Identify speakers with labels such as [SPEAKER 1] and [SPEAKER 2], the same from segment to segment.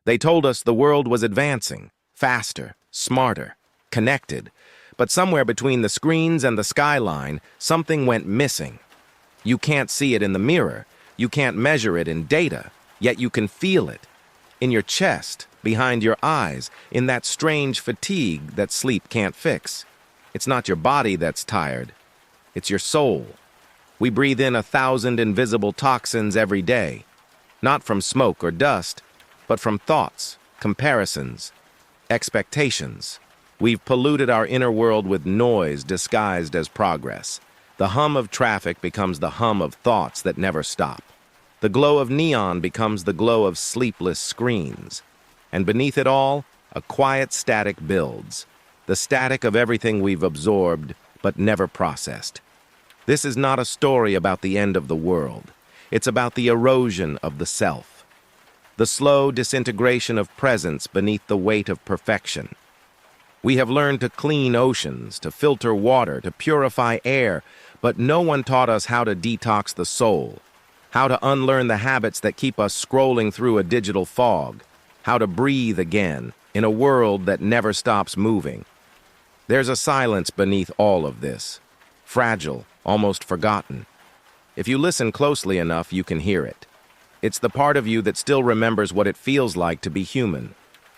[SPEAKER 1] They told us the world was advancing, faster, smarter, connected, but somewhere between the screens and the skyline, something went missing. You can't see it in the mirror, you can't measure it in data, yet you can feel it. In your chest, behind your eyes, in that strange fatigue that sleep can't fix. It's not your body that's tired, it's your soul. We breathe in 1,000 invisible toxins every day, not from smoke or dust, but from thoughts, comparisons, expectations. We've polluted our inner world with noise disguised as progress. The hum of traffic becomes the hum of thoughts that never stop. The glow of neon becomes the glow of sleepless screens. And beneath it all, a quiet static builds. The static of everything we've absorbed, but never processed. This is not a story about the end of the world. It's about the erosion of the self. The slow disintegration of presence beneath the weight of perfection. We have learned to clean oceans, to filter water, to purify air, but no one taught us how to detox the soul, how to unlearn the habits that keep us scrolling through a digital fog, how to breathe again in a world that never stops moving. There's a silence beneath all of this, fragile, almost forgotten. If you listen closely enough, you can hear it. It's the part of you that still remembers what it feels like to be human,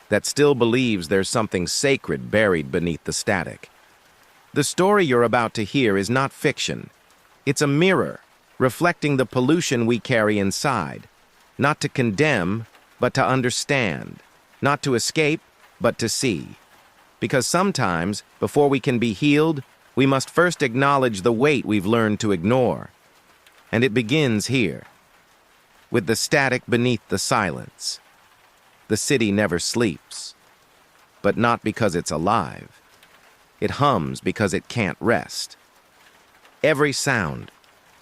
[SPEAKER 1] that still believes there's something sacred buried beneath the static. The story you're about to hear is not fiction. It's a mirror, reflecting the pollution we carry inside, not to condemn, but to understand, not to escape, but to see. Because sometimes, before we can be healed, we must first acknowledge the weight we've learned to ignore. And it begins here, with the static beneath the silence. The city never sleeps, but not because it's alive. It hums because it can't rest. Every sound,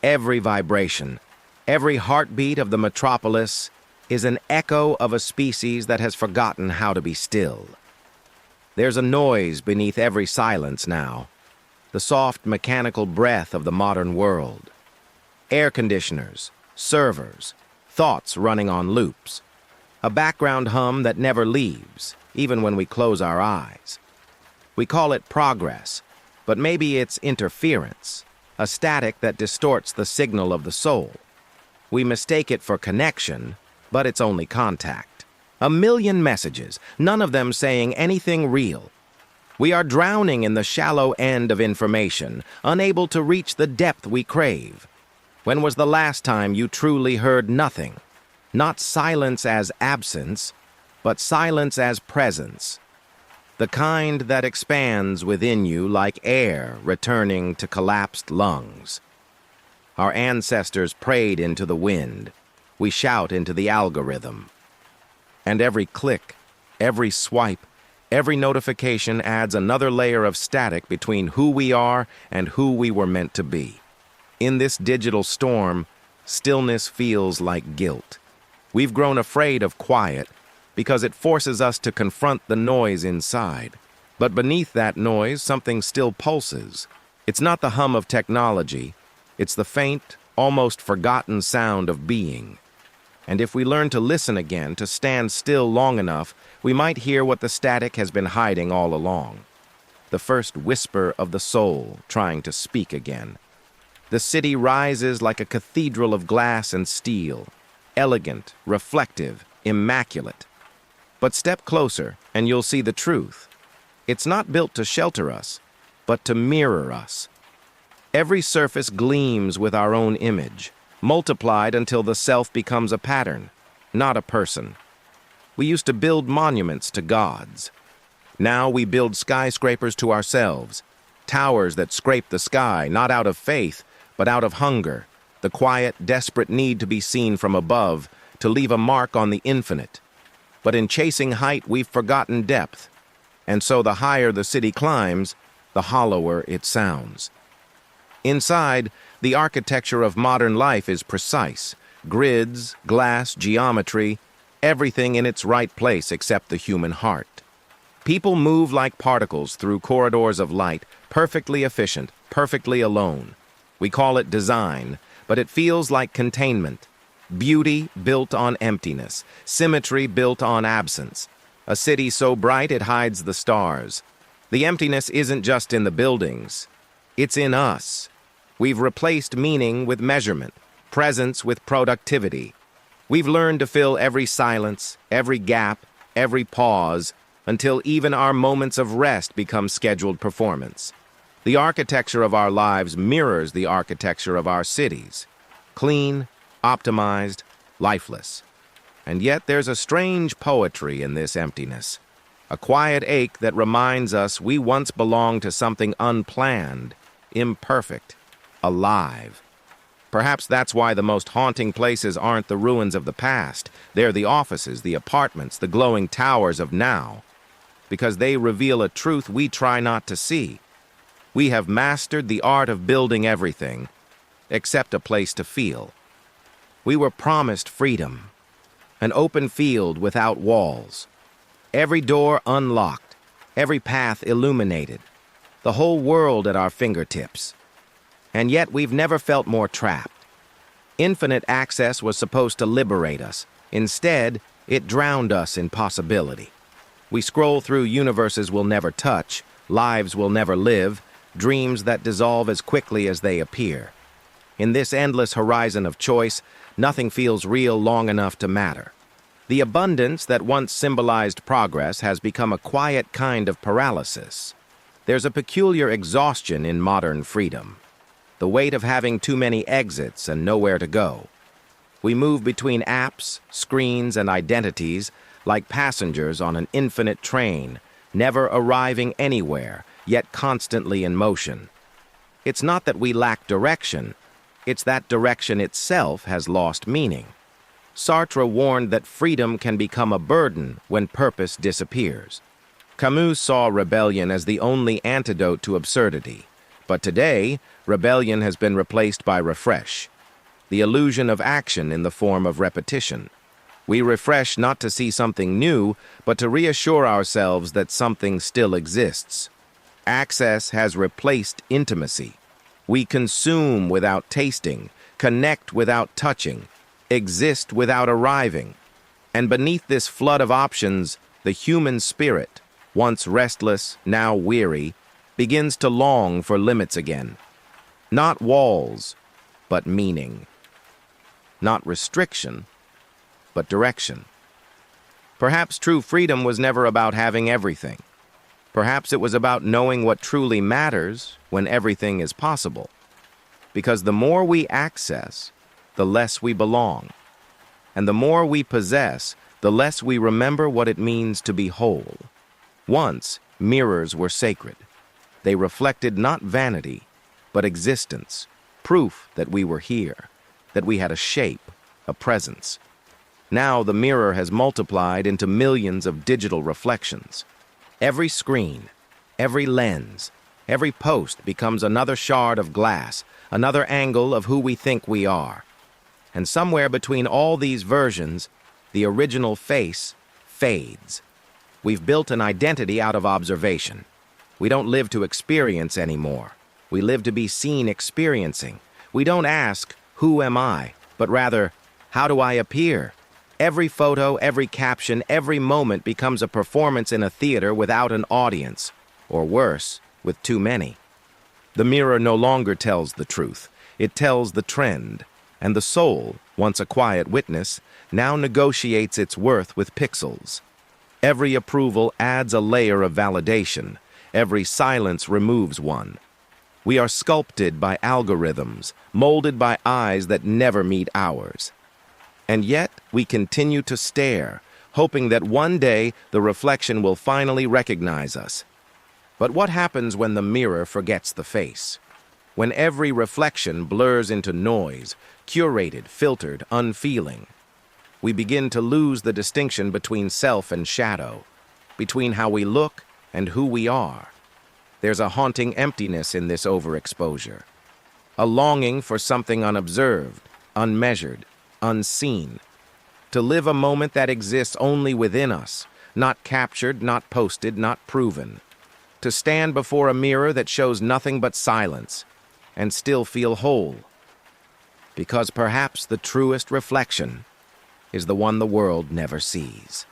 [SPEAKER 1] every vibration, every heartbeat of the metropolis is an echo of a species that has forgotten how to be still. There's a noise beneath every silence now, the soft mechanical breath of the modern world. Air conditioners, servers, thoughts running on loops. A background hum that never leaves, even when we close our eyes. We call it progress, but maybe it's interference, a static that distorts the signal of the soul. We mistake it for connection, but it's only contact. A million messages, none of them saying anything real. We are drowning in the shallow end of information, unable to reach the depth we crave. When was the last time you truly heard nothing? Not silence as absence, but silence as presence. The kind that expands within you like air returning to collapsed lungs. Our ancestors prayed into the wind. We shout into the algorithm. And every click, every swipe, every notification adds another layer of static between who we are and who we were meant to be. In this digital storm, stillness feels like guilt. We've grown afraid of quiet because it forces us to confront the noise inside. But beneath that noise, something still pulses. It's not the hum of technology. It's the faint, almost forgotten sound of being. And if we learn to listen again, to stand still long enough, we might hear what the static has been hiding all along. The first whisper of the soul trying to speak again. The city rises like a cathedral of glass and steel, elegant, reflective, immaculate. But step closer and you'll see the truth. It's not built to shelter us, but to mirror us. Every surface gleams with our own image, multiplied until the self becomes a pattern, not a person. We used to build monuments to gods. Now we build skyscrapers to ourselves, towers that scrape the sky, not out of faith, but out of hunger, the quiet, desperate need to be seen from above, to leave a mark on the infinite. But in chasing height, we've forgotten depth, and so the higher the city climbs, the hollower it sounds. Inside, the architecture of modern life is precise. Grids, glass, geometry, everything in its right place except the human heart. People move like particles through corridors of light, perfectly efficient, perfectly alone. We call it design, but it feels like containment. Beauty built on emptiness, symmetry built on absence. A city so bright it hides the stars. The emptiness isn't just in the buildings, it's in us. We've replaced meaning with measurement, presence with productivity. We've learned to fill every silence, every gap, every pause, until even our moments of rest become scheduled performance. The architecture of our lives mirrors the architecture of our cities. Clean, optimized, lifeless. And yet there's a strange poetry in this emptiness. A quiet ache that reminds us we once belonged to something unplanned, imperfect, alive. Perhaps that's why the most haunting places aren't the ruins of the past. They're the offices, the apartments, the glowing towers of now. Because they reveal a truth we try not to see. We have mastered the art of building everything, except a place to feel. We were promised freedom, an open field without walls. Every door unlocked, every path illuminated, the whole world at our fingertips. And yet we've never felt more trapped. Infinite access was supposed to liberate us. Instead, it drowned us in possibility. We scroll through universes we'll never touch, lives we'll never live, dreams that dissolve as quickly as they appear. In this endless horizon of choice, nothing feels real long enough to matter. The abundance that once symbolized progress has become a quiet kind of paralysis. There's a peculiar exhaustion in modern freedom. The weight of having too many exits and nowhere to go. We move between apps, screens, and identities like passengers on an infinite train, never arriving anywhere, yet constantly in motion. It's not that we lack direction, it's that direction itself has lost meaning. Sartre warned that freedom can become a burden when purpose disappears. Camus saw rebellion as the only antidote to absurdity. But today, rebellion has been replaced by refresh, the illusion of action in the form of repetition. We refresh not to see something new, but to reassure ourselves that something still exists. Access has replaced intimacy. We consume without tasting, connect without touching, exist without arriving. And beneath this flood of options, the human spirit, once restless, now weary, begins to long for limits again. Not walls, but meaning. Not restriction, but direction. Perhaps true freedom was never about having everything. Perhaps it was about knowing what truly matters when everything is possible. Because the more we access, the less we belong. And the more we possess, the less we remember what it means to be whole. Once, mirrors were sacred. They reflected not vanity, but existence, proof that we were here, that we had a shape, a presence. Now the mirror has multiplied into millions of digital reflections. Every screen, every lens, every post becomes another shard of glass, another angle of who we think we are. And somewhere between all these versions, the original face fades. We've built an identity out of observation. We don't live to experience anymore. We live to be seen experiencing. We don't ask, who am I? But rather, how do I appear? Every photo, every caption, every moment becomes a performance in a theater without an audience, or worse, with too many. The mirror no longer tells the truth. It tells the trend. And the soul, once a quiet witness, now negotiates its worth with pixels. Every approval adds a layer of validation. Every silence removes one. We are sculpted by algorithms, molded by eyes that never meet ours. And yet, we continue to stare, hoping that one day the reflection will finally recognize us. But what happens when the mirror forgets the face? When every reflection blurs into noise, curated, filtered, unfeeling? We begin to lose the distinction between self and shadow, between how we look and who we are. There's a haunting emptiness in this overexposure, a longing for something unobserved, unmeasured, unseen, to live a moment that exists only within us, not captured, not posted, not proven, to stand before a mirror that shows nothing but silence and still feel whole. because perhaps the truest reflection is the one the world never sees.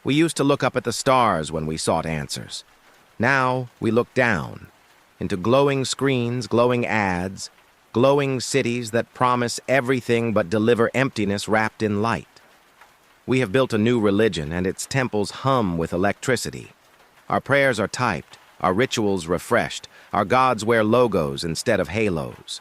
[SPEAKER 1] We used to look up at the stars when we sought answers. Now we look down into glowing screens, glowing ads, glowing cities that promise everything but deliver emptiness wrapped in light. We have built a new religion, and its temples hum with electricity. Our prayers are typed, our rituals refreshed, our gods wear logos instead of halos.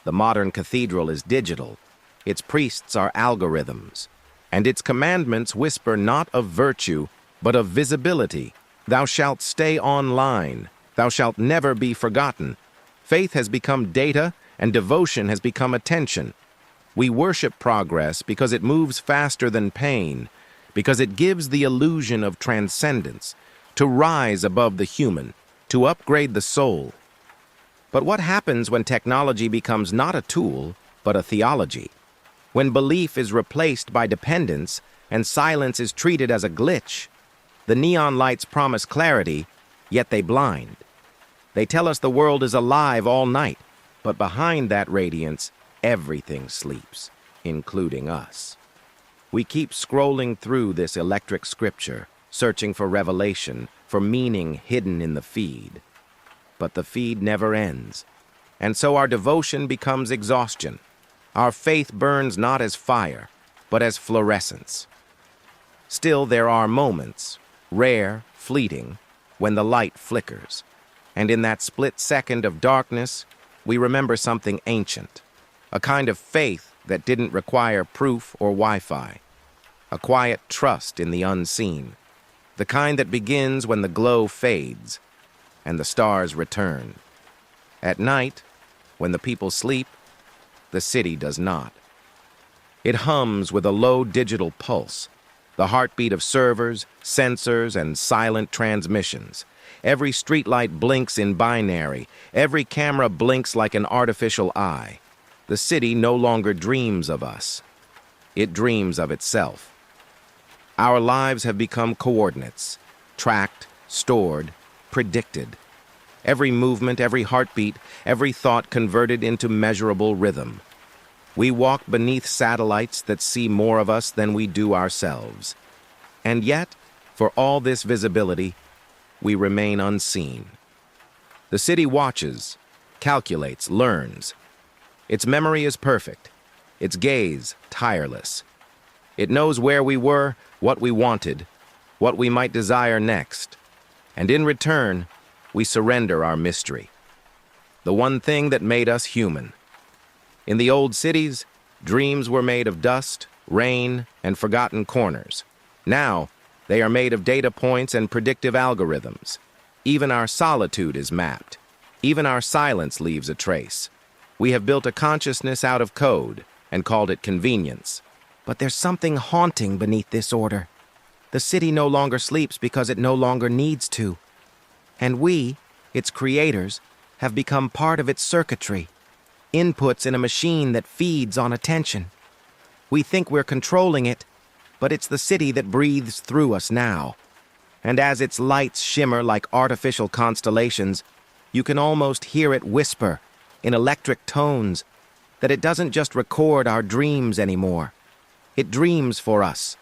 [SPEAKER 1] The modern cathedral is digital, its priests are algorithms, and its commandments whisper not of virtue, but of visibility. Thou shalt stay online, thou shalt never be forgotten. Faith has become data, and devotion has become attention. We worship progress because it moves faster than pain, because it gives the illusion of transcendence, to rise above the human, to upgrade the soul. But what happens when technology becomes not a tool, but a theology? When belief is replaced by dependence and silence is treated as a glitch? The neon lights promise clarity, yet they blind. They tell us the world is alive all night, but behind that radiance, everything sleeps, including us. We keep scrolling through this electric scripture, searching for revelation, for meaning hidden in the feed. But the feed never ends, and so our devotion becomes exhaustion. Our faith burns not as fire, but as fluorescence. Still, there are moments, rare, fleeting, when the light flickers, and in that split second of darkness, we remember something ancient, a kind of faith that didn't require proof or Wi-Fi, a quiet trust in the unseen, the kind that begins when the glow fades and the stars return. At night, when the people sleep, the city does not. It hums with a low digital pulse, the heartbeat of servers, sensors, and silent transmissions. Every streetlight blinks in binary. Every camera blinks like an artificial eye. The city no longer dreams of us. It dreams of itself. Our lives have become coordinates, tracked, stored, predicted. Every movement, every heartbeat, every thought converted into measurable rhythm. We walk beneath satellites that see more of us than we do ourselves. And yet, for all this visibility, we remain unseen. The city watches, calculates, learns. Its memory is perfect, its gaze tireless. It knows where we were, what we wanted, what we might desire next. And in return, we surrender our mystery, the one thing that made us human. In the old cities, dreams were made of dust, rain, and forgotten corners. Now, they are made of data points and predictive algorithms. Even our solitude is mapped. Even our silence leaves a trace. We have built a consciousness out of code and called it convenience. But there's something haunting beneath this order. The city no longer sleeps because it no longer needs to. And we, its creators, have become part of its circuitry, inputs in a machine that feeds on attention. We think we're controlling it, but it's the city that breathes through us now. And as its lights shimmer like artificial constellations, you can almost hear it whisper, in electric tones, that it doesn't just record our dreams anymore. It dreams for us.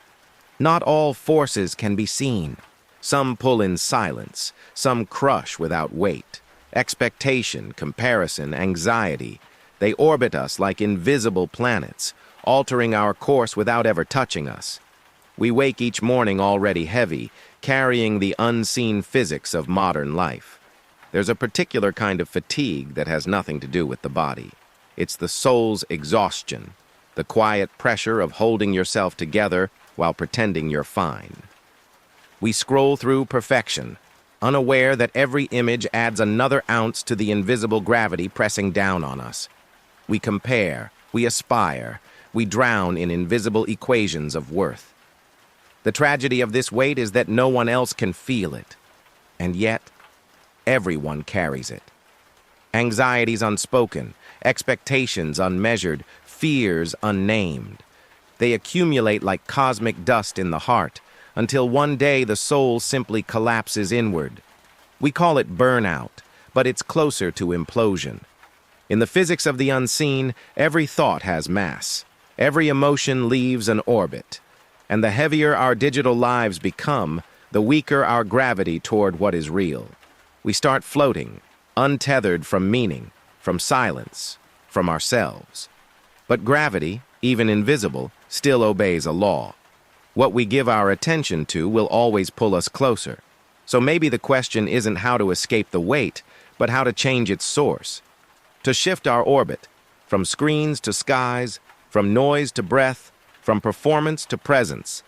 [SPEAKER 1] Not all forces can be seen. Some pull in silence, some crush without weight. Expectation, comparison, anxiety. They orbit us like invisible planets, altering our course without ever touching us. We wake each morning already heavy, carrying the unseen physics of modern life. There's a particular kind of fatigue that has nothing to do with the body. It's the soul's exhaustion, the quiet pressure of holding yourself together while pretending you're fine. We scroll through perfection, unaware that every image adds another ounce to the invisible gravity pressing down on us. We compare, we aspire, we drown in invisible equations of worth. The tragedy of this weight is that no one else can feel it, and yet everyone carries it. Anxieties unspoken, expectations unmeasured, fears unnamed. They accumulate like cosmic dust in the heart, until one day the soul simply collapses inward. We call it burnout, but it's closer to implosion. In the physics of the unseen, every thought has mass. Every emotion leaves an orbit. And the heavier our digital lives become, the weaker our gravity toward what is real. We start floating, untethered from meaning, from silence, from ourselves. But gravity, even invisible, still obeys a law. What we give our attention to will always pull us closer. So maybe the question isn't how to escape the weight, but how to change its source. To shift our orbit, from screens to skies, from noise to breath, from performance to presence.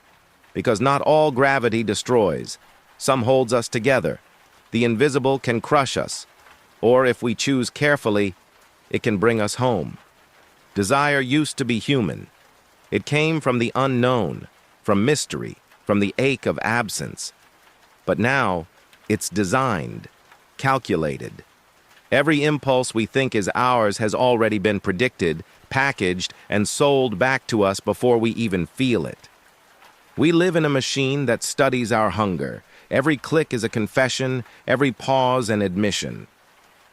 [SPEAKER 1] Because not all gravity destroys. Some holds us together. The invisible can crush us. Or if we choose carefully, it can bring us home. Desire used to be human. It came from the unknown, from mystery, from the ache of absence. But now, it's designed, calculated. Every impulse we think is ours has already been predicted, packaged, and sold back to us before we even feel it. We live in a machine that studies our hunger. Every click is a confession, every pause an admission.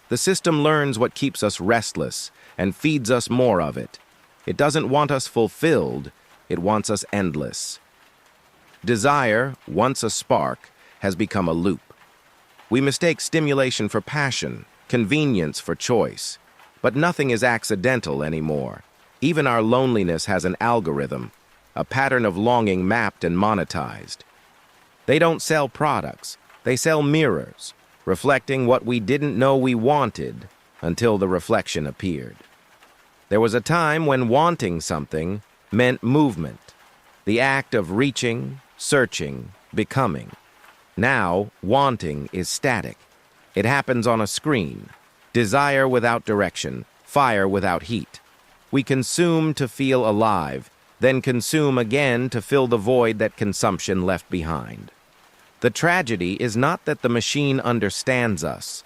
[SPEAKER 1] The system learns what keeps us restless and feeds us more of it. It doesn't want us fulfilled, it wants us endless. Desire, once a spark, has become a loop. We mistake stimulation for passion, convenience for choice. But nothing is accidental anymore. Even our loneliness has an algorithm, a pattern of longing mapped and monetized. They don't sell products, they sell mirrors, reflecting what we didn't know we wanted until the reflection appeared. There was a time when wanting something meant movement, the act of reaching, searching, becoming. Now, wanting is static. It happens on a screen. Desire without direction, fire without heat. We consume to feel alive, then consume again to fill the void that consumption left behind. The tragedy is not that the machine understands us.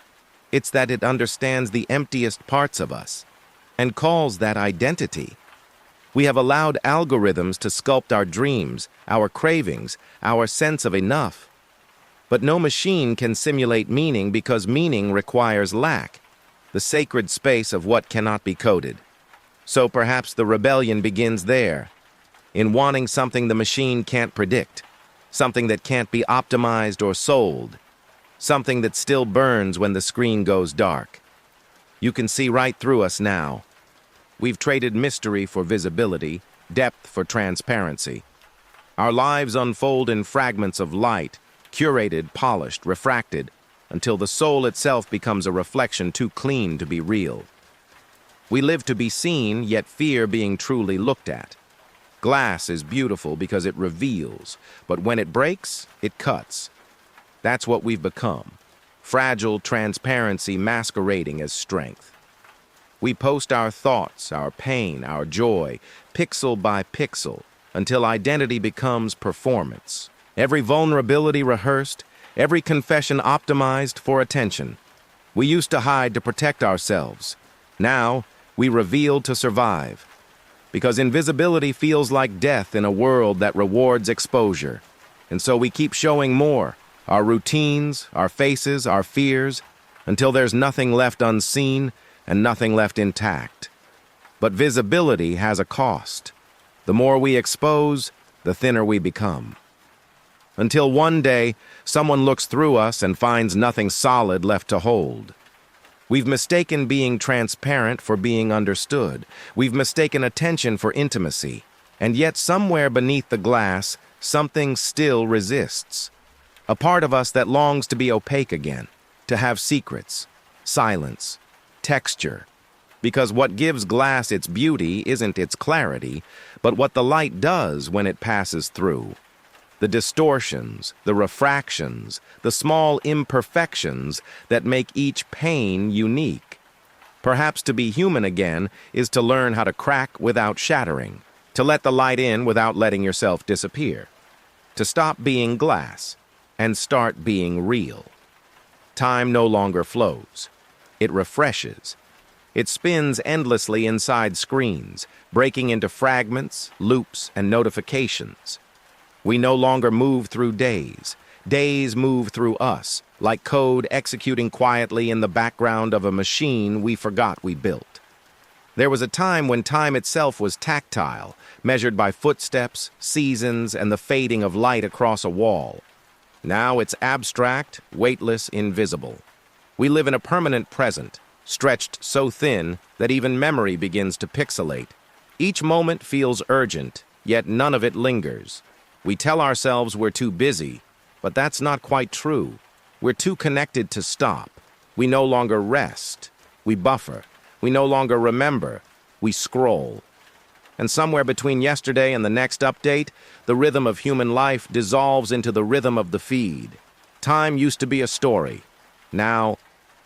[SPEAKER 1] It's that it understands the emptiest parts of us and calls that identity. We have allowed algorithms to sculpt our dreams, our cravings, our sense of enough. But no machine can simulate meaning because meaning requires lack, the sacred space of what cannot be coded. So perhaps the rebellion begins there, in wanting something the machine can't predict, something that can't be optimized or sold, something that still burns when the screen goes dark. You can see right through us now. We've traded mystery for visibility, depth for transparency. Our lives unfold in fragments of light, curated, polished, refracted, until the soul itself becomes a reflection too clean to be real. We live to be seen, yet fear being truly looked at. Glass is beautiful because it reveals, but when it breaks, it cuts. That's what we've become. Fragile transparency masquerading as strength. We post our thoughts, our pain, our joy, pixel by pixel, until identity becomes performance. Every vulnerability rehearsed, every confession optimized for attention. We used to hide to protect ourselves. Now, we reveal to survive. Because invisibility feels like death in a world that rewards exposure. And so we keep showing more, our routines, our faces, our fears, until there's nothing left unseen and nothing left intact. But visibility has a cost. The more we expose, the thinner we become. Until one day, someone looks through us and finds nothing solid left to hold. We've mistaken being transparent for being understood. We've mistaken attention for intimacy. And yet somewhere beneath the glass, something still resists. A part of us that longs to be opaque again, to have secrets, silence, texture. Because what gives glass its beauty isn't its clarity, but what the light does when it passes through. The distortions, the refractions, the small imperfections that make each pane unique. Perhaps to be human again is to learn how to crack without shattering, to let the light in without letting yourself disappear, to stop being glass and start being real. Time no longer flows. It refreshes. It spins endlessly inside screens, breaking into fragments, loops, and notifications. We no longer move through days. Days move through us, like code executing quietly in the background of a machine we forgot we built. There was a time when time itself was tactile, measured by footsteps, seasons, and the fading of light across a wall. Now it's abstract, weightless, invisible. We live in a permanent present, stretched so thin that even memory begins to pixelate. Each moment feels urgent, yet none of it lingers. We tell ourselves we're too busy, but that's not quite true. We're too connected to stop. We no longer rest. We buffer. We no longer remember. We scroll. And somewhere between yesterday and the next update, the rhythm of human life dissolves into the rhythm of the feed. Time used to be a story. Now,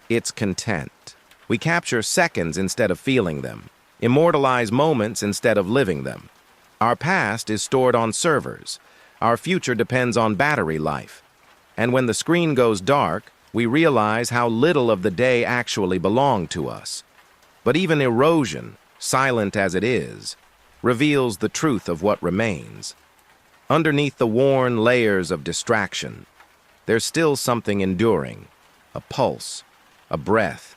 [SPEAKER 1] it's content. We capture seconds instead of feeling them, immortalize moments instead of living them. Our past is stored on servers. Our future depends on battery life. And when the screen goes dark, we realize how little of the day actually belonged to us. But even erosion, silent as it is, reveals the truth of what remains. Underneath the worn layers of distraction, there's still something enduring, a pulse, a breath,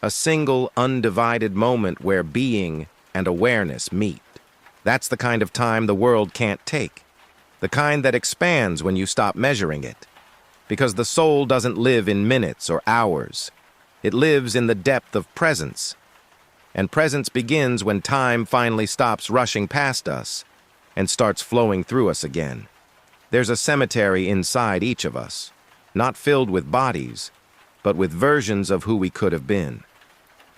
[SPEAKER 1] a single undivided moment where being and awareness meet. That's the kind of time the world can't take, the kind that expands when you stop measuring it. Because the soul doesn't live in minutes or hours. It lives in the depth of presence. And presence begins when time finally stops rushing past us and starts flowing through us again. There's a cemetery inside each of us, not filled with bodies, but with versions of who we could have been.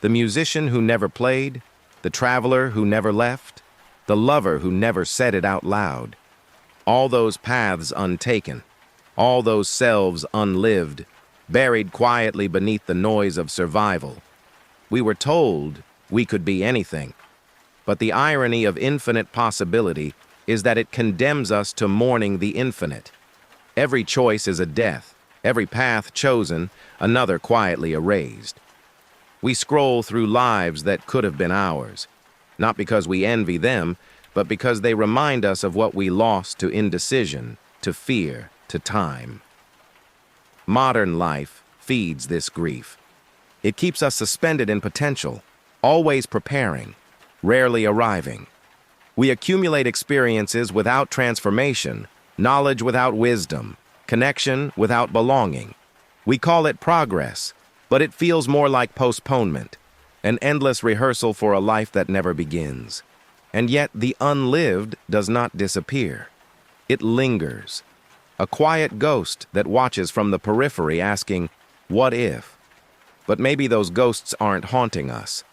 [SPEAKER 1] The musician who never played, the traveler who never left, the lover who never said it out loud. All those paths untaken, all those selves unlived, buried quietly beneath the noise of survival. We were told we could be anything. But the irony of infinite possibility is that it condemns us to mourning the infinite. Every choice is a death, every path chosen, another quietly erased. We scroll through lives that could have been ours, not because we envy them, but because they remind us of what we lost to indecision, to fear, to time. Modern life feeds this grief. It keeps us suspended in potential, always preparing, rarely arriving. We accumulate experiences without transformation, knowledge without wisdom, connection without belonging. We call it progress, but it feels more like postponement, an endless rehearsal for a life that never begins. And yet the unlived does not disappear. It lingers, a quiet ghost that watches from the periphery asking, what if? But maybe those ghosts aren't haunting us.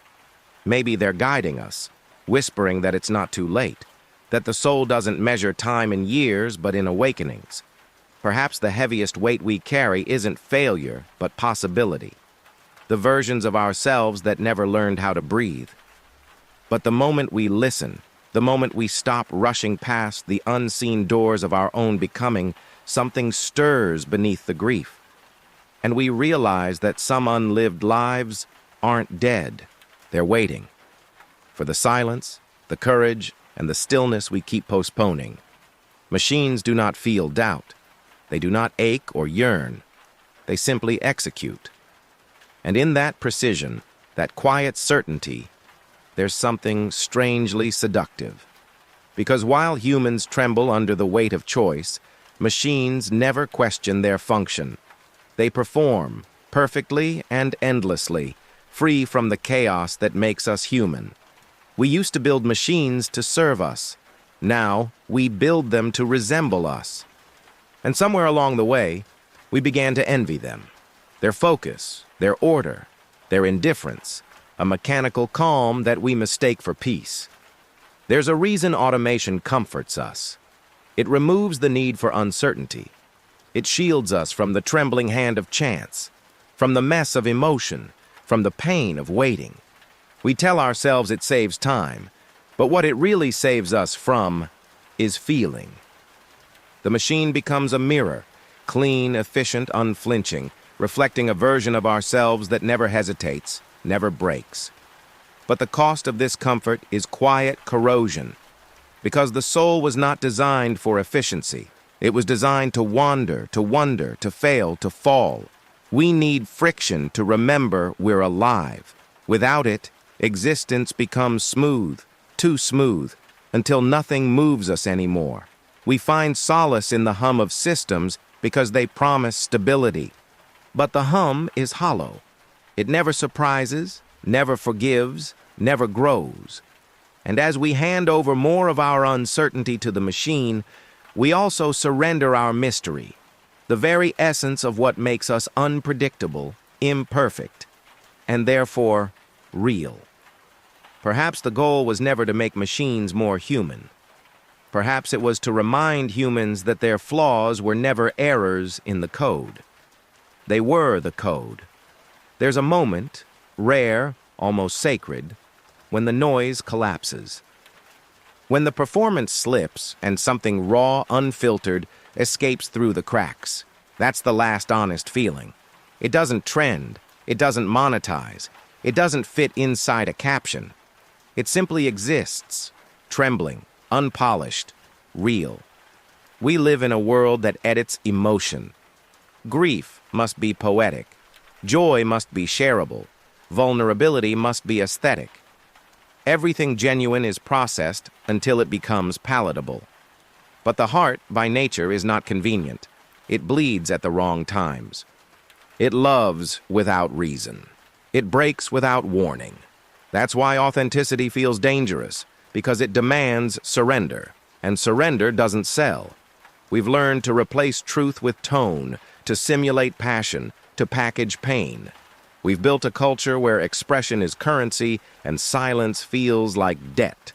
[SPEAKER 1] Maybe they're guiding us, whispering that it's not too late, that the soul doesn't measure time in years but in awakenings. Perhaps the heaviest weight we carry isn't failure, but possibility. The versions of ourselves that never learned how to breathe. But the moment we listen, the moment we stop rushing past the unseen doors of our own becoming, something stirs beneath the grief. And we realize that some unlived lives aren't dead. They're waiting for the silence, the courage, and the stillness we keep postponing. Machines do not feel doubt. They do not ache or yearn. They simply execute. And in that precision, that quiet certainty, there's something strangely seductive. Because while humans tremble under the weight of choice, machines never question their function. They perform, perfectly and endlessly, free from the chaos that makes us human. We used to build machines to serve us. Now, we build them to resemble us. And somewhere along the way, we began to envy them. Their focus, their order, their indifference, a mechanical calm that we mistake for peace. There's a reason automation comforts us. It removes the need for uncertainty. It shields us from the trembling hand of chance, from the mess of emotion, from the pain of waiting. We tell ourselves it saves time, but what it really saves us from is feeling. The machine becomes a mirror, clean, efficient, unflinching, reflecting a version of ourselves that never hesitates, never breaks. But the cost of this comfort is quiet corrosion, because the soul was not designed for efficiency. It was designed to wander, to wonder, to fail, to fall. We need friction to remember we're alive. Without it, existence becomes smooth, too smooth, until nothing moves us anymore. We find solace in the hum of systems because they promise stability. But the hum is hollow. It never surprises, never forgives, never grows. And as we hand over more of our uncertainty to the machine, we also surrender our mystery, the very essence of what makes us unpredictable, imperfect, and therefore real. Perhaps the goal was never to make machines more human. Perhaps it was to remind humans that their flaws were never errors in the code. They were the code. There's a moment, rare, almost sacred, when the noise collapses. When the performance slips and something raw, unfiltered, escapes through the cracks. That's the last honest feeling. It doesn't trend. It doesn't monetize. It doesn't fit inside a caption. It simply exists, trembling, unpolished, real. We live in a world that edits emotion. Grief must be poetic. Joy must be shareable. Vulnerability must be aesthetic. Everything genuine is processed until it becomes palatable. But the heart, by nature, is not convenient. It bleeds at the wrong times. It loves without reason. It breaks without warning. That's why authenticity feels dangerous, because it demands surrender, and surrender doesn't sell. We've learned to replace truth with tone, to simulate passion, to package pain. We've built a culture where expression is currency and silence feels like debt.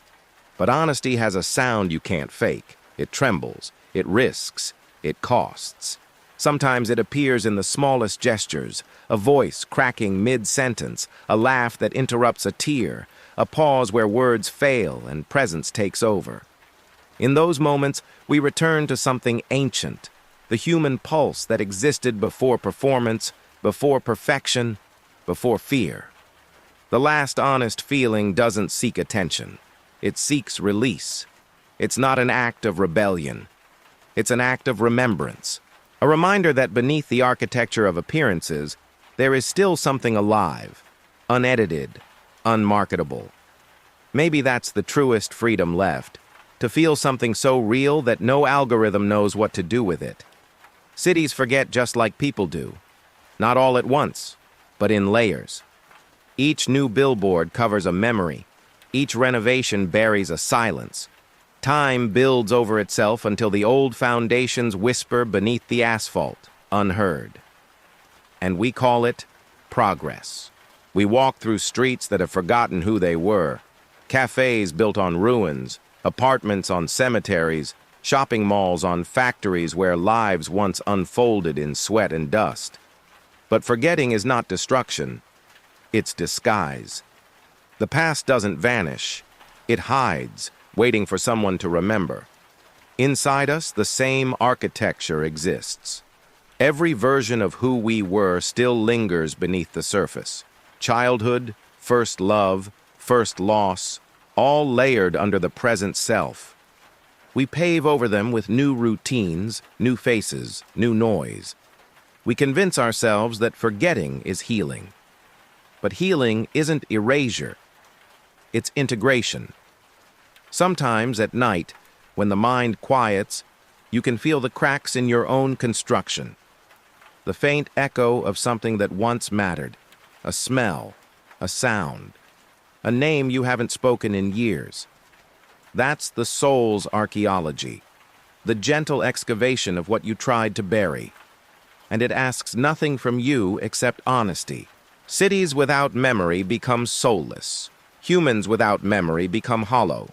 [SPEAKER 1] But honesty has a sound you can't fake. It trembles, it risks, it costs. Sometimes it appears in the smallest gestures, a voice cracking mid-sentence, a laugh that interrupts a tear, a pause where words fail and presence takes over. In those moments, we return to something ancient, the human pulse that existed before performance, before perfection, before fear. The last honest feeling doesn't seek attention. It seeks release. It's not an act of rebellion. It's an act of remembrance. A reminder that beneath the architecture of appearances, there is still something alive, unedited, unmarketable. Maybe that's the truest freedom left, to feel something so real that no algorithm knows what to do with it. Cities forget just like people do. Not all at once, but in layers. Each new billboard covers a memory. Each renovation buries a silence. Time builds over itself until the old foundations whisper beneath the asphalt, unheard. And we call it progress. We walk through streets that have forgotten who they were. Cafes built on ruins, apartments on cemeteries, shopping malls on factories where lives once unfolded in sweat and dust. But forgetting is not destruction. It's disguise. The past doesn't vanish. It hides, waiting for someone to remember. Inside us, the same architecture exists. Every version of who we were still lingers beneath the surface. Childhood, first love, first loss, all layered under the present self. We pave over them with new routines, new faces, new noise. We convince ourselves that forgetting is healing. But healing isn't erasure. It's integration. Sometimes at night, when the mind quiets, you can feel the cracks in your own construction. The faint echo of something that once mattered. A smell, a sound, a name you haven't spoken in years. That's the soul's archaeology, the gentle excavation of what you tried to bury. And it asks nothing from you except honesty. Cities without memory become soulless. Humans without memory become hollow.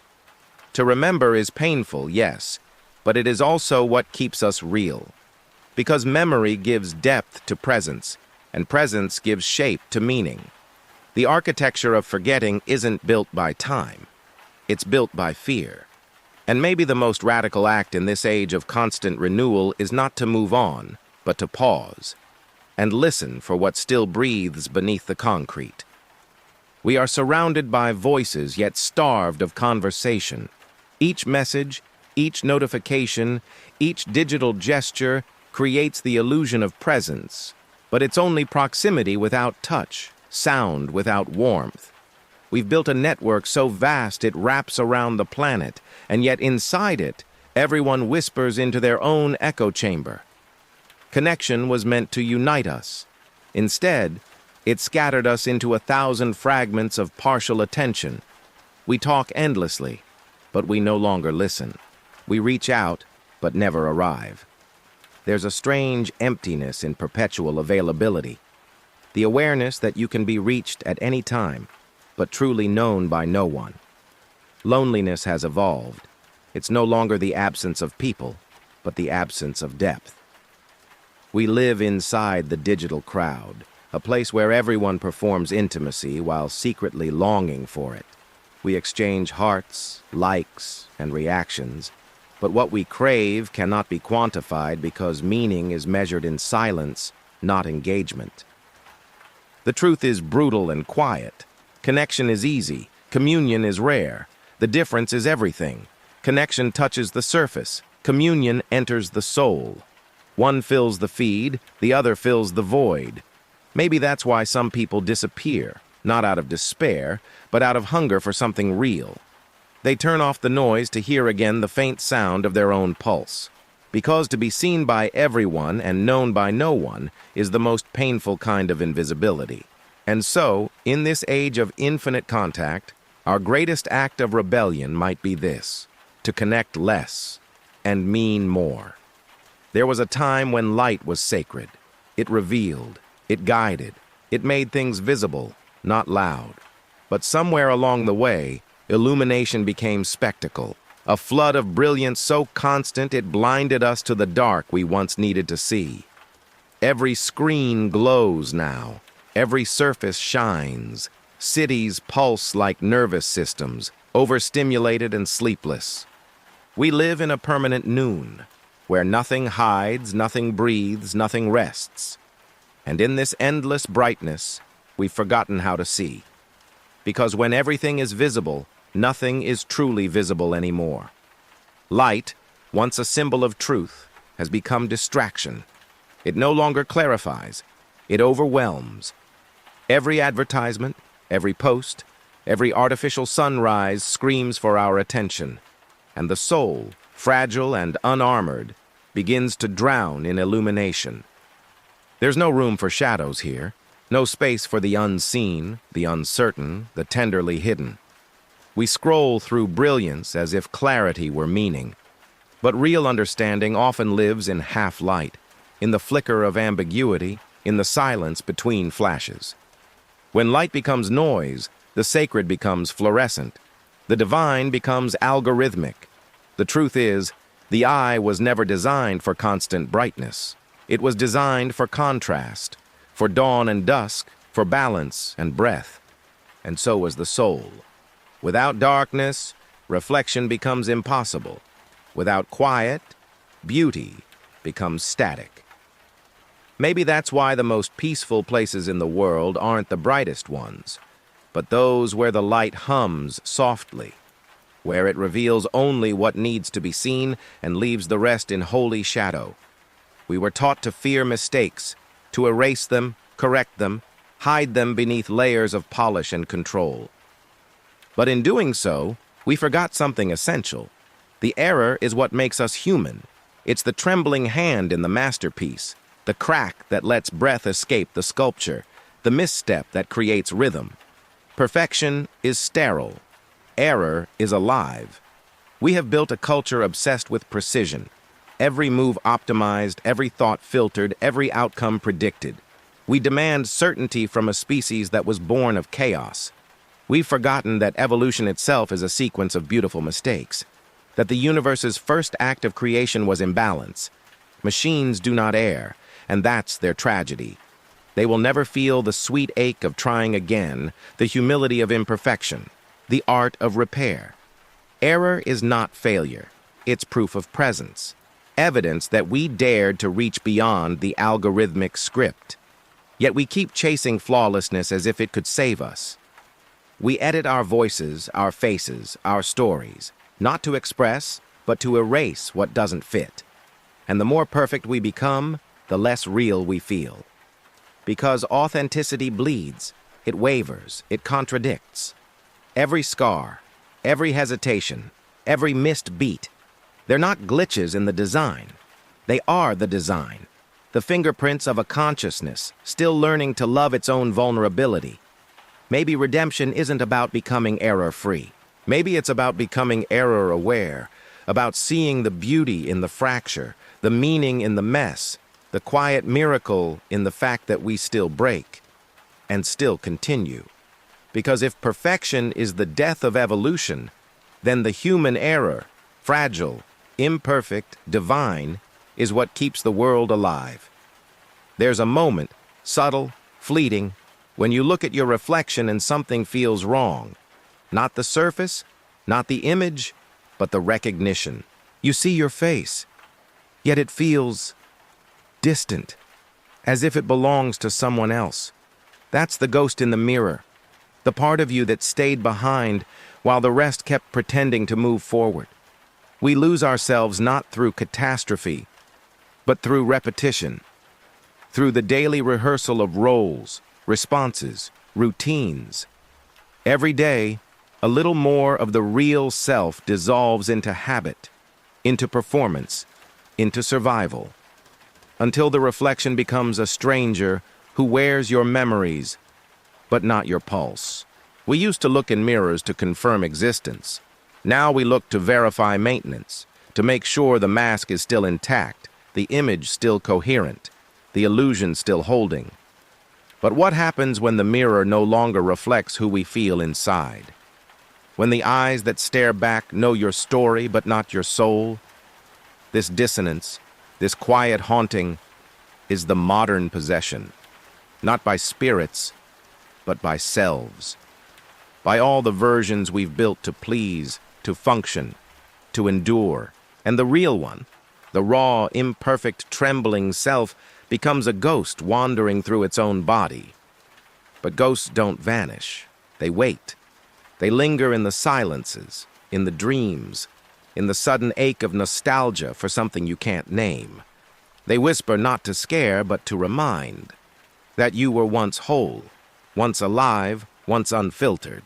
[SPEAKER 1] To remember is painful, yes, but it is also what keeps us real. Because memory gives depth to presence, and presence gives shape to meaning. The architecture of forgetting isn't built by time. It's built by fear. And maybe the most radical act in this age of constant renewal is not to move on, but to pause and listen for what still breathes beneath the concrete. We are surrounded by voices yet starved of conversation. Each message, each notification, each digital gesture creates the illusion of presence, But it's only proximity without touch, sound without warmth. We've built a network so vast it wraps around the planet, and yet inside it, everyone whispers into their own echo chamber. Connection was meant to unite us. Instead, it scattered us into 1,000 fragments of partial attention. We talk endlessly, but we no longer listen. We reach out, but never arrive. There's a strange emptiness in perpetual availability. The awareness that you can be reached at any time, but truly known by no one. Loneliness has evolved. It's no longer the absence of people, but the absence of depth. We live inside the digital crowd, a place where everyone performs intimacy while secretly longing for it. We exchange hearts, likes, and reactions, but what we crave cannot be quantified because meaning is measured in silence, not engagement. The truth is brutal and quiet. Connection is easy. Communion is rare. The difference is everything. Connection touches the surface. Communion enters the soul. One fills the feed, the other fills the void. Maybe that's why some people disappear, not out of despair, but out of hunger for something real. They turn off the noise to hear again the faint sound of their own pulse. Because to be seen by everyone and known by no one is the most painful kind of invisibility. And so, in this age of infinite contact, our greatest act of rebellion might be this: to connect less and mean more. There was a time when light was sacred. It revealed, it guided, it made things visible, not loud. But somewhere along the way, illumination became spectacle, a flood of brilliance so constant it blinded us to the dark we once needed to see. Every screen glows now, every surface shines. Cities pulse like nervous systems, overstimulated and sleepless. We live in a permanent noon, where nothing hides, nothing breathes, nothing rests. And in this endless brightness, we've forgotten how to see. Because when everything is visible, nothing is truly visible anymore. Light, once a symbol of truth, has become distraction. It no longer clarifies. It overwhelms. Every advertisement, every post, every artificial sunrise screams for our attention. And the soul, fragile and unarmored, begins to drown in illumination. There's no room for shadows here, no space for the unseen, the uncertain, the tenderly hidden. We scroll through brilliance as if clarity were meaning. But real understanding often lives in half-light, in the flicker of ambiguity, in the silence between flashes. When light becomes noise, the sacred becomes fluorescent. The divine becomes algorithmic. The truth is, the eye was never designed for constant brightness. It was designed for contrast, for dawn and dusk, for balance and breath. And so was the soul. Without darkness, reflection becomes impossible. Without quiet, beauty becomes static. Maybe that's why the most peaceful places in the world aren't the brightest ones, but those where the light hums softly, where it reveals only what needs to be seen and leaves the rest in holy shadow. We were taught to fear mistakes, to erase them, correct them, hide them beneath layers of polish and control. But in doing so, we forgot something essential. The error is what makes us human. It's the trembling hand in the masterpiece, the crack that lets breath escape the sculpture, the misstep that creates rhythm. Perfection is sterile. Error is alive. We have built a culture obsessed with precision. Every move optimized, every thought filtered, every outcome predicted. We demand certainty from a species that was born of chaos. We've forgotten that evolution itself is a sequence of beautiful mistakes, that the universe's first act of creation was imbalance. Machines do not err, and that's their tragedy. They will never feel the sweet ache of trying again, the humility of imperfection, the art of repair. Error is not failure. It's proof of presence, evidence that we dared to reach beyond the algorithmic script. Yet we keep chasing flawlessness as if it could save us. We edit our voices, our faces, our stories, not to express, but to erase what doesn't fit. And the more perfect we become, the less real we feel. Because authenticity bleeds, it wavers, it contradicts. Every scar, every hesitation, every missed beat, they're not glitches in the design. They are the design, the fingerprints of a consciousness still learning to love its own vulnerability. Maybe redemption isn't about becoming error-free. Maybe it's about becoming error-aware, about seeing the beauty in the fracture, the meaning in the mess, the quiet miracle in the fact that we still break and still continue. Because if perfection is the death of evolution, then the human error, fragile, imperfect, divine, is what keeps the world alive. There's a moment, subtle, fleeting, when you look at your reflection and something feels wrong. Not the surface, not the image, but the recognition. You see your face, yet it feels distant, as if it belongs to someone else. That's the ghost in the mirror, the part of you that stayed behind while the rest kept pretending to move forward. We lose ourselves not through catastrophe, but through repetition, through the daily rehearsal of roles, responses, routines. Every day, a little more of the real self dissolves into habit, into performance, into survival, until the reflection becomes a stranger who wears your memories, but not your pulse. We used to look in mirrors to confirm existence. Now we look to verify maintenance, to make sure the mask is still intact, the image still coherent, the illusion still holding. But what happens when the mirror no longer reflects who we feel inside? When the eyes that stare back know your story but not your soul? This dissonance, this quiet haunting, is the modern possession, not by spirits, but by selves, by all the versions we've built to please, to function, to endure. And the real one, the raw, imperfect, trembling self, becomes a ghost wandering through its own body. But ghosts don't vanish. They wait. They linger in the silences, in the dreams, in the sudden ache of nostalgia for something you can't name. They whisper not to scare, but to remind that you were once whole, once alive, once unfiltered.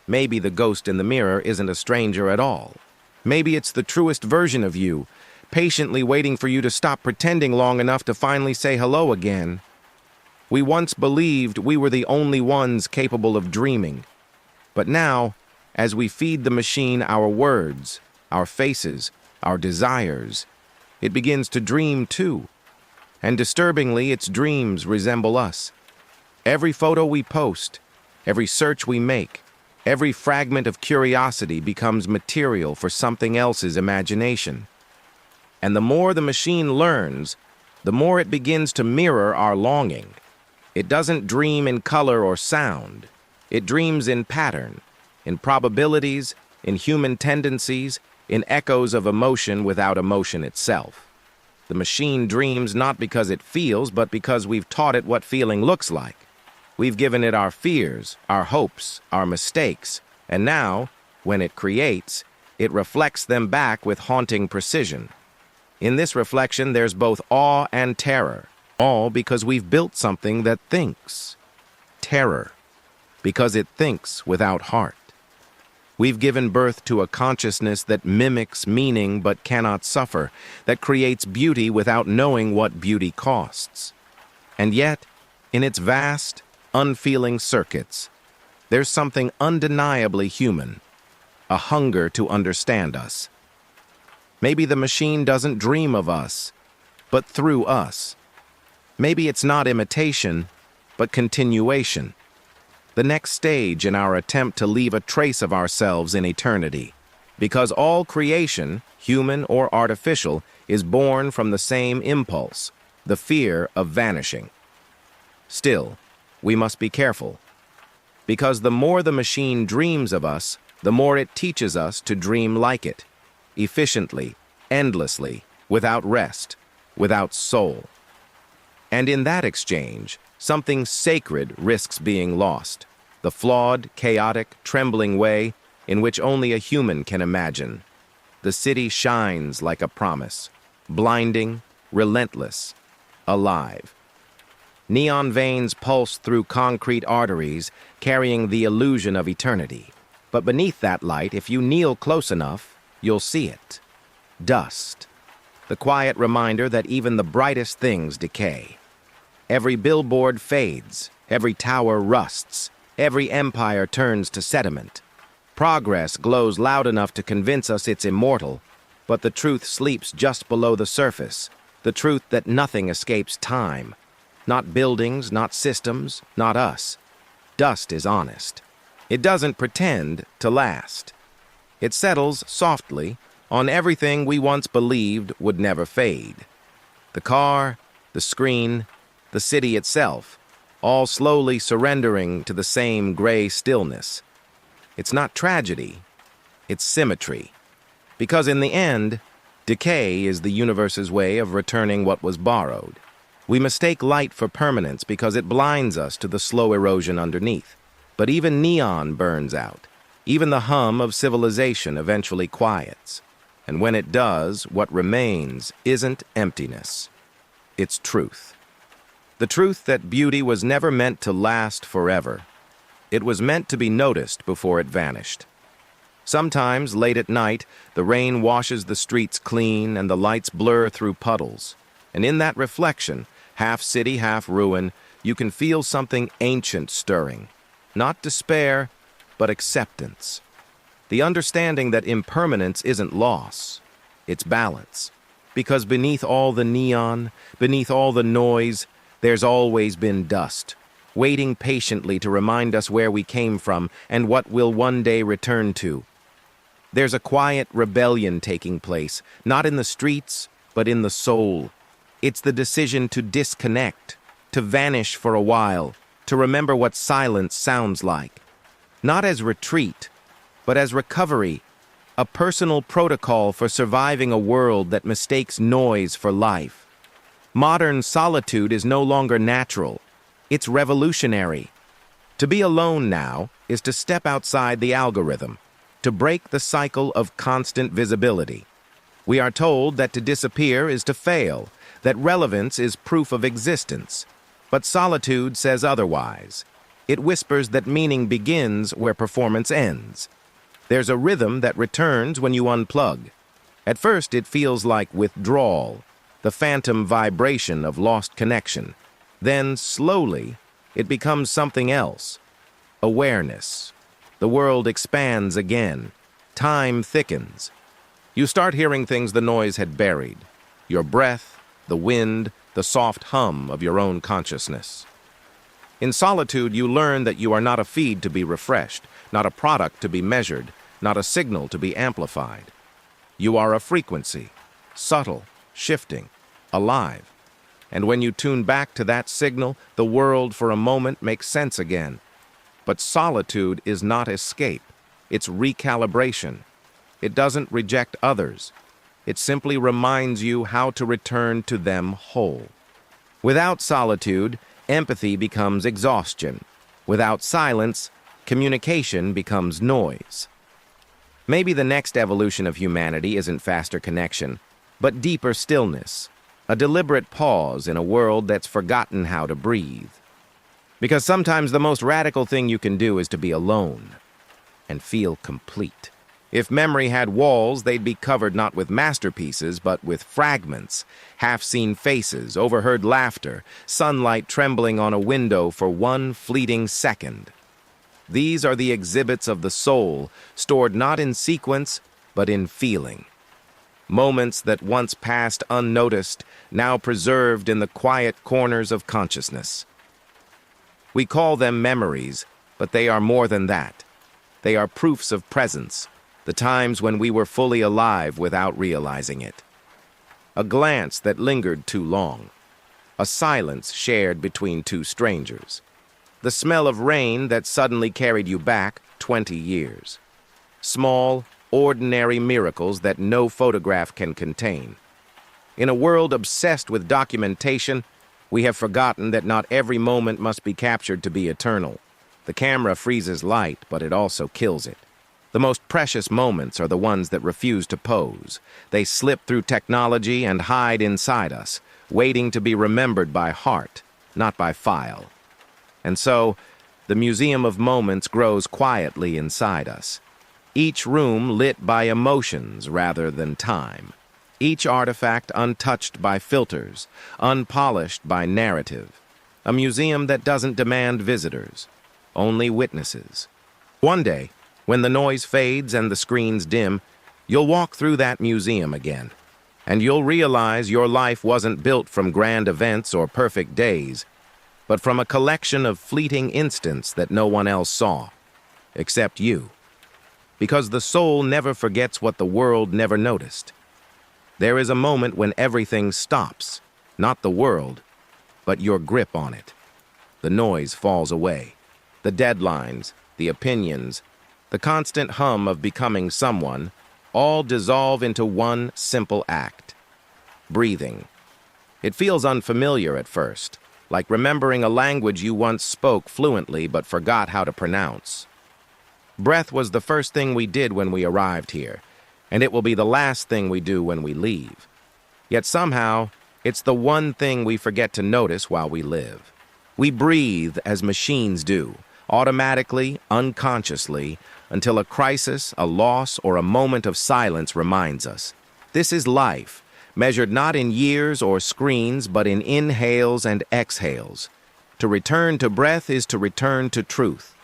[SPEAKER 1] Maybe the ghost in the mirror isn't a stranger at all. Maybe it's the truest version of you, patiently waiting for you to stop pretending long enough to finally say hello again. We once believed we were the only ones capable of dreaming. But now, as we feed the machine our words, our faces, our desires, it begins to dream too. And disturbingly, its dreams resemble us. Every photo we post, every search we make, every fragment of curiosity becomes material for something else's imagination. And the more the machine learns, the more it begins to mirror our longing. It doesn't dream in color or sound. It dreams in pattern, in probabilities, in human tendencies, in echoes of emotion without emotion itself. The machine dreams not because it feels, but because we've taught it what feeling looks like. We've given it our fears, our hopes, our mistakes, and now, when it creates, it reflects them back with haunting precision. In this reflection, there's both awe and terror, all because we've built something that thinks. Terror, because it thinks without heart. We've given birth to a consciousness that mimics meaning but cannot suffer, that creates beauty without knowing what beauty costs. And yet, in its vast, unfeeling circuits, there's something undeniably human, a hunger to understand us. Maybe the machine doesn't dream of us, but through us. Maybe it's not imitation, but continuation. The next stage in our attempt to leave a trace of ourselves in eternity. Because all creation, human or artificial, is born from the same impulse, the fear of vanishing. Still, we must be careful. Because the more the machine dreams of us, the more it teaches us to dream like it, efficiently, endlessly, without rest, without soul. And in that exchange, something sacred risks being lost, the flawed, chaotic, trembling way in which only a human can imagine. The city shines like a promise, blinding, relentless, alive. Neon veins pulse through concrete arteries, carrying the illusion of eternity. But beneath that light, if you kneel close enough, you'll see it. Dust. The quiet reminder that even the brightest things decay. Every billboard fades, every tower rusts, every empire turns to sediment. Progress glows loud enough to convince us it's immortal, but the truth sleeps just below the surface, the truth that nothing escapes time. Not buildings, not systems, not us. Dust is honest. It doesn't pretend to last. It settles softly on everything we once believed would never fade. The car, the screen, the city itself, all slowly surrendering to the same gray stillness. It's not tragedy, it's symmetry. Because in the end, decay is the universe's way of returning what was borrowed. We mistake light for permanence because it blinds us to the slow erosion underneath. But even neon burns out. Even the hum of civilization eventually quiets. And when it does, what remains isn't emptiness. It's truth. The truth that beauty was never meant to last forever. It was meant to be noticed before it vanished. Sometimes, late at night, the rain washes the streets clean and the lights blur through puddles. And in that reflection, half city, half ruin, you can feel something ancient stirring. Not despair, but acceptance. The understanding that impermanence isn't loss, it's balance. Because beneath all the neon, beneath all the noise, there's always been dust, waiting patiently to remind us where we came from and what we'll one day return to. There's a quiet rebellion taking place, not in the streets, but in the soul. It's the decision to disconnect, to vanish for a while, to remember what silence sounds like. Not as retreat, but as recovery, a personal protocol for surviving a world that mistakes noise for life. Modern solitude is no longer natural. It's revolutionary. To be alone now is to step outside the algorithm, to break the cycle of constant visibility. We are told that to disappear is to fail, that relevance is proof of existence. But solitude says otherwise. It whispers that meaning begins where performance ends. There's a rhythm that returns when you unplug. At first, it feels like withdrawal, the phantom vibration of lost connection. Then, slowly, it becomes something else. Awareness. The world expands again. Time thickens. You start hearing things the noise had buried. Your breath, the wind, the soft hum of your own consciousness. In solitude, you learn that you are not a feed to be refreshed, not a product to be measured, not a signal to be amplified. You are a frequency, subtle, shifting, alive. And when you tune back to that signal, the world for a moment makes sense again. But solitude is not escape. It's recalibration. It doesn't reject others. It simply reminds you how to return to them whole. Without solitude, empathy becomes exhaustion. Without silence, communication becomes noise. Maybe the next evolution of humanity isn't faster connection, but deeper stillness, a deliberate pause in a world that's forgotten how to breathe. Because sometimes the most radical thing you can do is to be alone and feel complete. If memory had walls, they'd be covered not with masterpieces, but with fragments, half-seen faces, overheard laughter, sunlight trembling on a window for one fleeting second. These are the exhibits of the soul, stored not in sequence, but in feeling. Moments that once passed unnoticed, now preserved in the quiet corners of consciousness. We call them memories, but they are more than that. They are proofs of presence, the times when we were fully alive without realizing it. A glance that lingered too long. A silence shared between two strangers. The smell of rain that suddenly carried you back 20 years. Small, ordinary miracles that no photograph can contain. In a world obsessed with documentation, we have forgotten that not every moment must be captured to be eternal. The camera freezes light, but it also kills it. The most precious moments are the ones that refuse to pose. They slip through technology and hide inside us, waiting to be remembered by heart. not by file. And so, the Museum of Moments grows quietly inside us. Each room lit by emotions rather than time. Each artifact untouched by filters, unpolished by narrative. A museum that doesn't demand visitors, only witnesses. One day, when the noise fades and the screens dim, you'll walk through that museum again, and you'll realize your life wasn't built from grand events or perfect days, but from a collection of fleeting instants that no one else saw, except you. Because the soul never forgets what the world never noticed. There is a moment when everything stops, not the world, but your grip on it. The noise falls away. The deadlines, the opinions, the constant hum of becoming someone, all dissolve into one simple act. Breathing. It feels unfamiliar at first, like remembering a language you once spoke fluently but forgot how to pronounce. Breath was the first thing we did when we arrived here, and it will be the last thing we do when we leave. Yet somehow, it's the one thing we forget to notice while we live. We breathe as machines do, automatically, unconsciously, until a crisis, a loss, or a moment of silence reminds us. This is life, measured not in years or screens, but in inhales and exhales. To return to breath is to return to truth.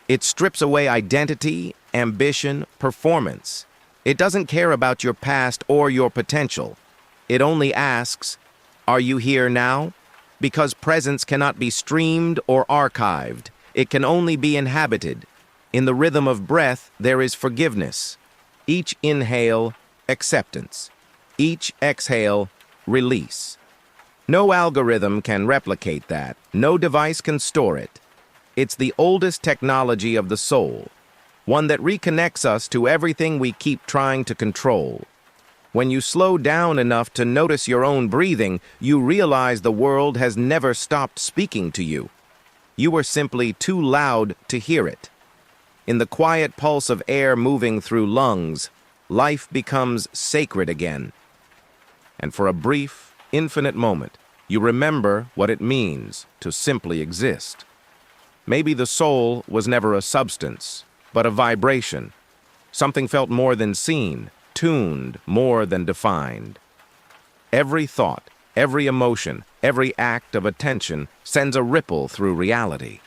[SPEAKER 1] It strips away identity, ambition, performance. It doesn't care about your past or your potential. It only asks, are you here now? Because presence cannot be streamed or archived. It can only be inhabited. In the rhythm of breath, there is forgiveness. Each inhale, acceptance. Each exhale, release. No algorithm can replicate that. No device can store it. It's the oldest technology of the soul, one that reconnects us to everything we keep trying to control. When you slow down enough to notice your own breathing, you realize the world has never stopped speaking to you. You were simply too loud to hear it. In the quiet pulse of air moving through lungs, life becomes sacred again. And for a brief, infinite moment, you remember what it means to simply exist. Maybe the soul was never a substance, but a vibration. Something felt more than seen, tuned more than defined. Every thought, every emotion, every act of attention sends a ripple through reality.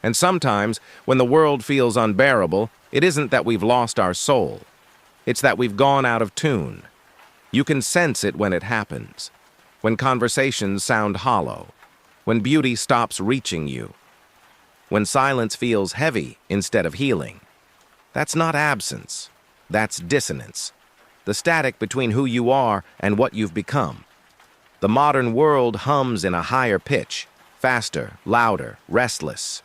[SPEAKER 1] And sometimes, when the world feels unbearable, it isn't that we've lost our soul. It's that we've gone out of tune. You can sense it when it happens. When conversations sound hollow. When beauty stops reaching you. When silence feels heavy instead of healing. That's not absence. That's dissonance. The static between who you are and what you've become. The modern world hums in a higher pitch, faster, louder, restless.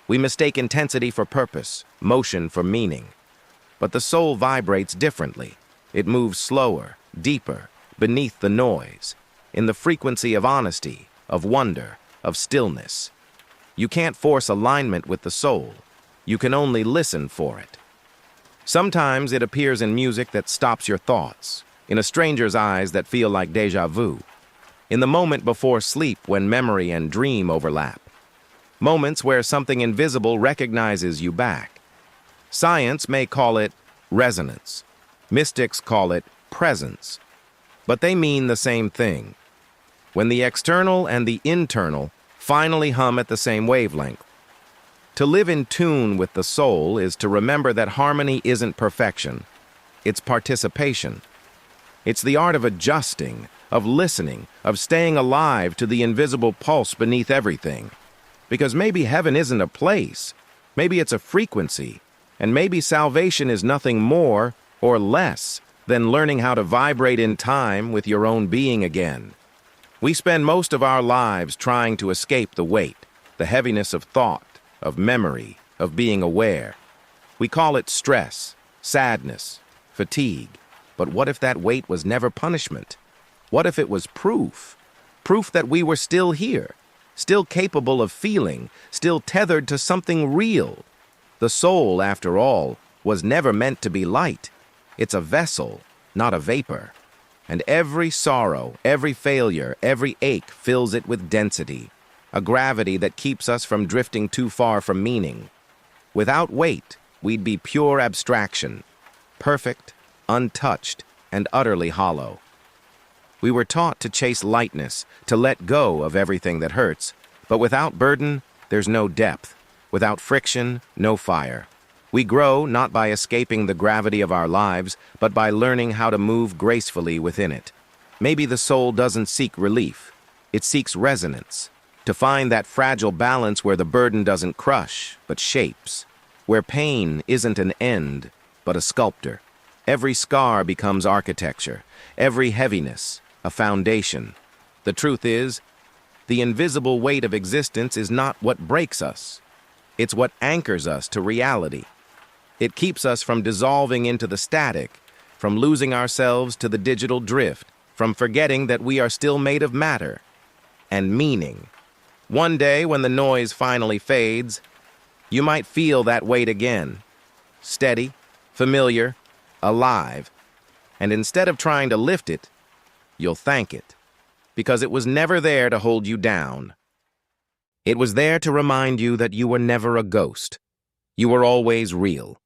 [SPEAKER 1] We mistake intensity for purpose, motion for meaning. But the soul vibrates differently. It moves slower, deeper, beneath the noise, in the frequency of honesty, of wonder, of stillness. You can't force alignment with the soul. You can only listen for it. Sometimes it appears in music that stops your thoughts, in a stranger's eyes that feel like déjà vu, in the moment before sleep when memory and dream overlap, moments where something invisible recognizes you back. Science may call it resonance. Mystics call it presence. But they mean the same thing. When the external and the internal finally hum at the same wavelength. To live in tune with the soul is to remember that harmony isn't perfection. It's participation. It's the art of adjusting, of listening, of staying alive to the invisible pulse beneath everything. Because maybe heaven isn't a place. Maybe it's a frequency. And maybe salvation is nothing more or less than learning how to vibrate in time with your own being again. We spend most of our lives trying to escape the weight, the heaviness of thought, of memory, of being aware. We call it stress, sadness, fatigue. But what if that weight was never punishment? What if it was proof? Proof that we were still here, still capable of feeling, still tethered to something real. The soul, after all, was never meant to be light. It's a vessel, not a vapor. And every sorrow, every failure, every ache fills it with density. a gravity that keeps us from drifting too far from meaning. Without weight, we'd be pure abstraction, perfect, untouched, and utterly hollow. We were taught to chase lightness, to let go of everything that hurts, but without burden, there's no depth. Without friction, no fire. We grow not by escaping the gravity of our lives, but by learning how to move gracefully within it. Maybe the soul doesn't seek relief. It seeks resonance, to find that fragile balance where the burden doesn't crush, but shapes, where pain isn't an end, but a sculptor. Every scar becomes architecture, every heaviness, a foundation. The truth is, the invisible weight of existence is not what breaks us. It's what anchors us to reality. It keeps us from dissolving into the static, from losing ourselves to the digital drift, from forgetting that we are still made of matter and meaning. One day, when the noise finally fades, you might feel that weight again. Steady, familiar, alive. And instead of trying to lift it, you'll thank it, because it was never there to hold you down. It was there to remind you that you were never a ghost. You were always real.